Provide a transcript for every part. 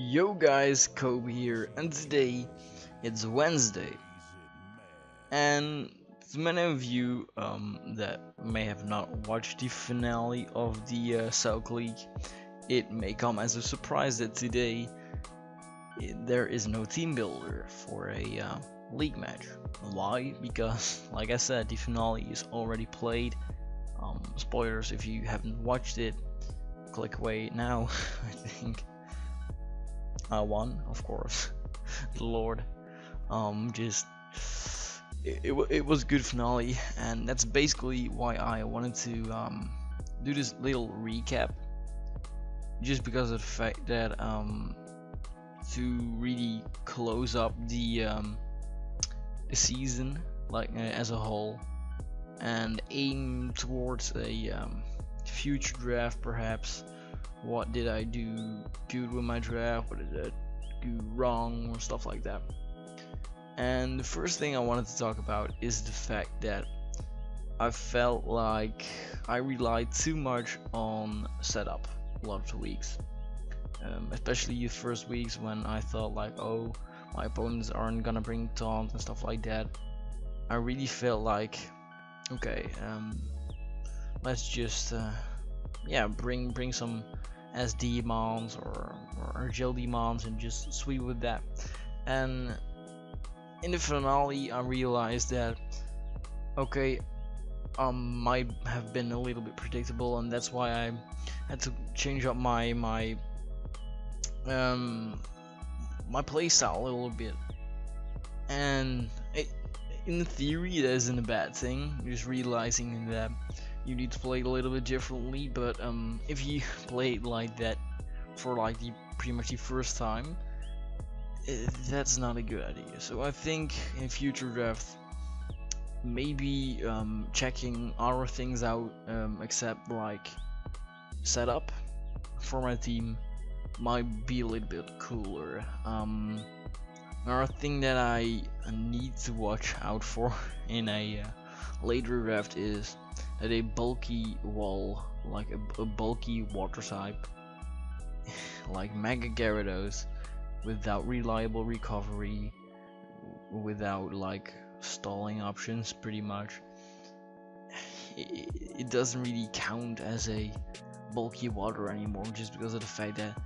Yo guys, Coba here, and today it's Wednesday, and to many of you that may have not watched the finale of the South League, it may come as a surprise that today there is no team builder for a league match. Why? Because, like I said, the finale is already played. Spoilers if you haven't watched it, click away now. I think I won, of course. The Lord. Just it was good finale, and that's basically why I wanted to do this little recap, just because of the fact that to really close up the season, like as a whole, and aim towards a future draft perhaps. What did I do good with my draft? What did I do wrong, or stuff like that? And the first thing I wanted to talk about is the fact that I felt like I relied too much on setup a lot of the weeks, especially the first weeks when I thought like, oh, my opponents aren't gonna bring taunt and stuff like that. I really felt like, okay, let's just bring some SD mons or agility mons and just sweep with that. And in the finale I realized that, okay, might have been a little bit predictable, and that's why I had to change up my playstyle a little bit. And in theory that isn't a bad thing, just realizing that you need to play it a little bit differently. But if you play it like that for like pretty much the first time, that's not a good idea. So I think in future drafts, maybe checking other things out except like setup for my team might be a little bit cooler. Another thing that I need to watch out for in a later draft is that a bulky wall, like a bulky water type, like Mega Gyarados, without reliable recovery, without like stalling options, pretty much, it doesn't really count as a bulky water anymore, just because of the fact that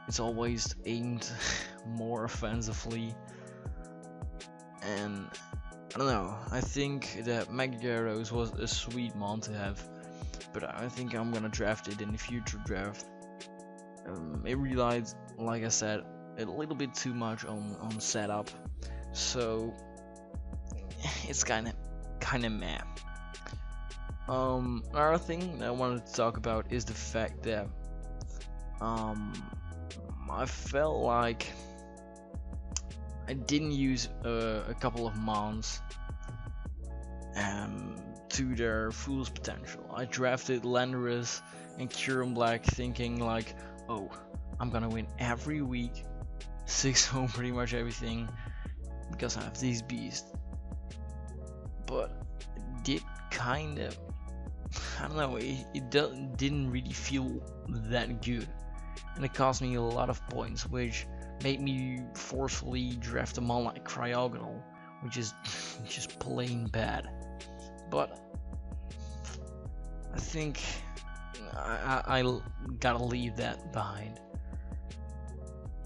it's always aimed more offensively. And I don't know, I think that Mega Gyarados was a sweet mon to have, but I think I'm gonna draft it in the future draft. It relied, like I said, a little bit too much on setup, so it's kinda meh. Another thing that I wanted to talk about is the fact that I felt like I didn't use a couple of mons to their full potential. I drafted Landorus and Kyurem Black thinking like, oh, I'm gonna win every week, 6-0 pretty much everything, because I have these beasts. But it did kind of, I don't know, it didn't really feel that good, and it cost me a lot of points, which made me forcefully draft a mon like Cryogonal, which is just plain bad. But I think I gotta leave that behind.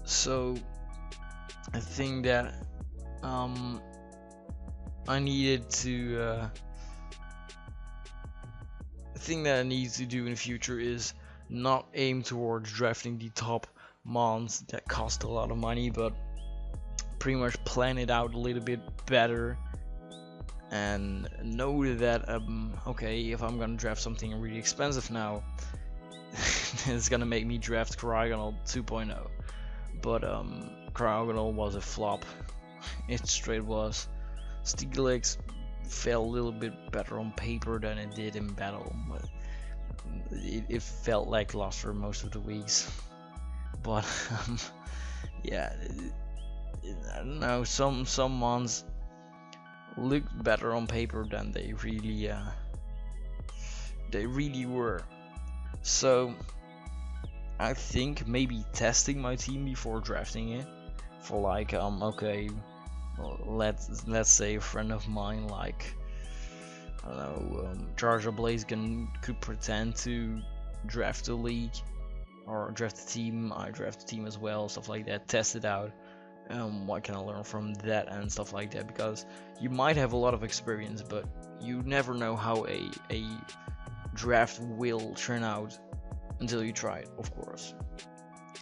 So I think that I needed to the thing that I need to do in the future is not aim towards drafting the top mons that cost a lot of money, but pretty much plan it out a little bit better and know that okay, if I'm gonna draft something really expensive now, it's gonna make me draft Cryogonal 2.0. But Cryogonal was a flop. It straight was. Steelix felt a little bit better on paper than it did in battle, but it felt lackluster most of the weeks. But yeah, I don't know, some mons looked better on paper than they really were. So I think maybe testing my team before drafting it, for like okay, well, let's say a friend of mine, like I don't know, Charger Blaze could pretend to draft a league or draft a team. I draft a team as well, stuff like that. Test it out. What can I learn from that and stuff like that? Because you might have a lot of experience, but you never know how a draft will turn out until you try it, of course.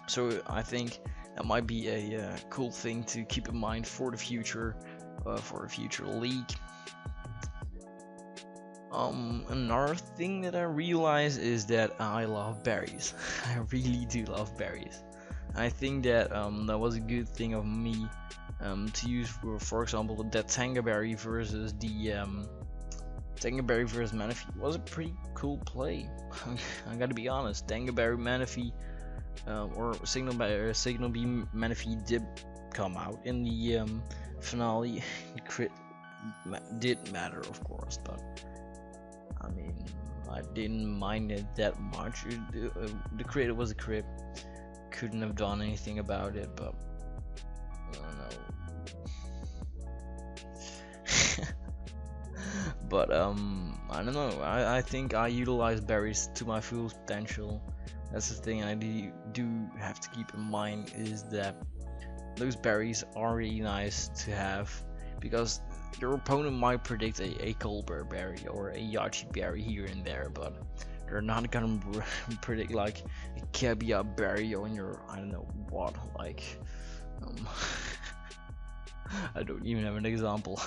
So I think that might be a cool thing to keep in mind for the future league. Another thing that I realize is that I love berries. I really do love berries. I think that that was a good thing of me to use for example, that Tangaberry versus the Tangaberry versus Manaphy was a pretty cool play. I gotta be honest, Tangaberry Manaphy or Signal Beam Manaphy did come out in the finale. Crit did matter, of course, but I mean, I didn't mind it that much. The crit was a crit. Couldn't have done anything about it, but I don't know. But I don't know. I think I utilize berries to my full potential. That's the thing I do have to keep in mind, is that those berries are really nice to have, because your opponent might predict a Colbert berry or a Yachi berry here and there, but they're not gonna predict like a Caviar berry on your, I don't know what, like I don't even have an example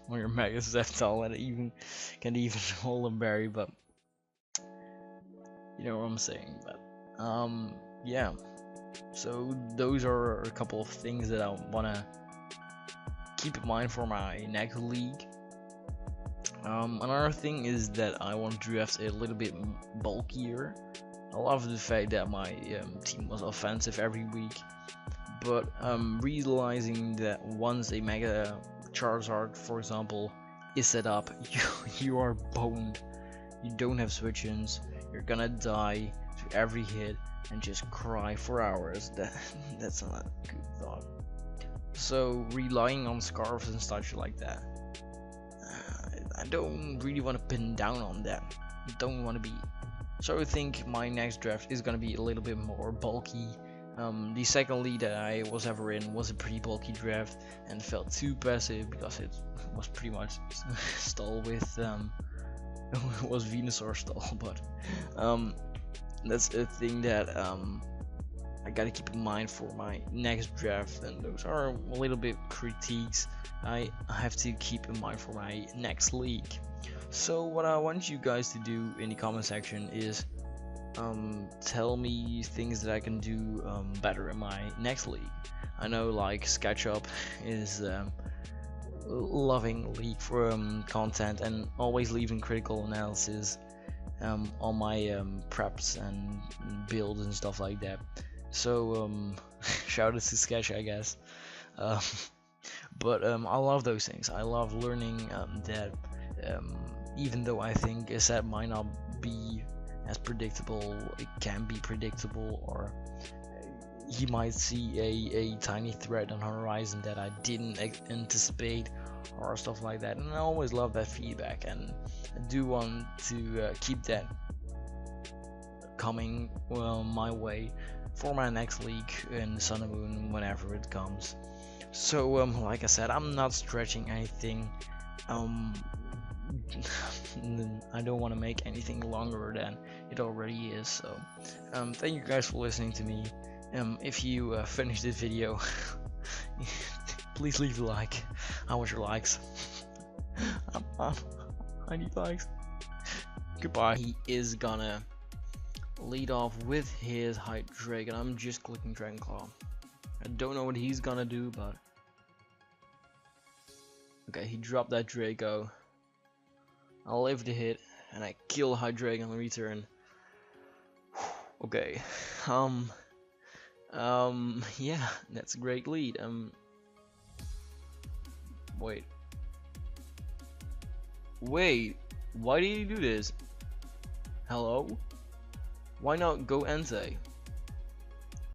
on your Mega Zeptal that can even hold a berry, but you know what I'm saying. But yeah, so those are a couple of things that I wanna keep in mind for my next league. Another thing is that I want to draft a little bit bulkier. I love the fact that my team was offensive every week, but realizing that once a Mega Charizard, for example, is set up, you are boned. You don't have switch-ins. You're gonna die to every hit and just cry for hours. That's not a good thought. So relying on scarves and such like that, I don't really want to pin down on that. Don't want to be. So I think my next draft is gonna be a little bit more bulky. The second league that I was ever in was a pretty bulky draft and felt too passive because it was pretty much stall with it was Venusaur stall, but that's a thing that I gotta keep in mind for my next draft, and those are a little bit critiques I have to keep in mind for my next league. So what I want you guys to do in the comment section is tell me things that I can do better in my next league. I know like SketchUp is loving league for content and always leaving critical analysis on my preps and builds and stuff like that. So shout out to Sketch, I guess. But I love those things. I love learning that even though I think a set might not be as predictable, it can be predictable, or he might see a tiny threat on the horizon that I didn't anticipate, or stuff like that. And I always love that feedback, and I do want to keep that coming my way for my next league in Sun and Moon whenever it comes. So like I said, I'm not stretching anything. I don't want to make anything longer than it already is. So thank you guys for listening to me. If you finish this video, please leave a like. I want your likes. I need likes. Goodbye. He is gonna lead off with his Hydreigon. I'm just clicking Dragon Claw. I don't know what he's gonna do, but okay, he dropped that Draco. I live the hit and I kill Hydreigon in return. Okay, yeah, that's a great lead. Wait, why did you do this? Hello? Why not go Entei?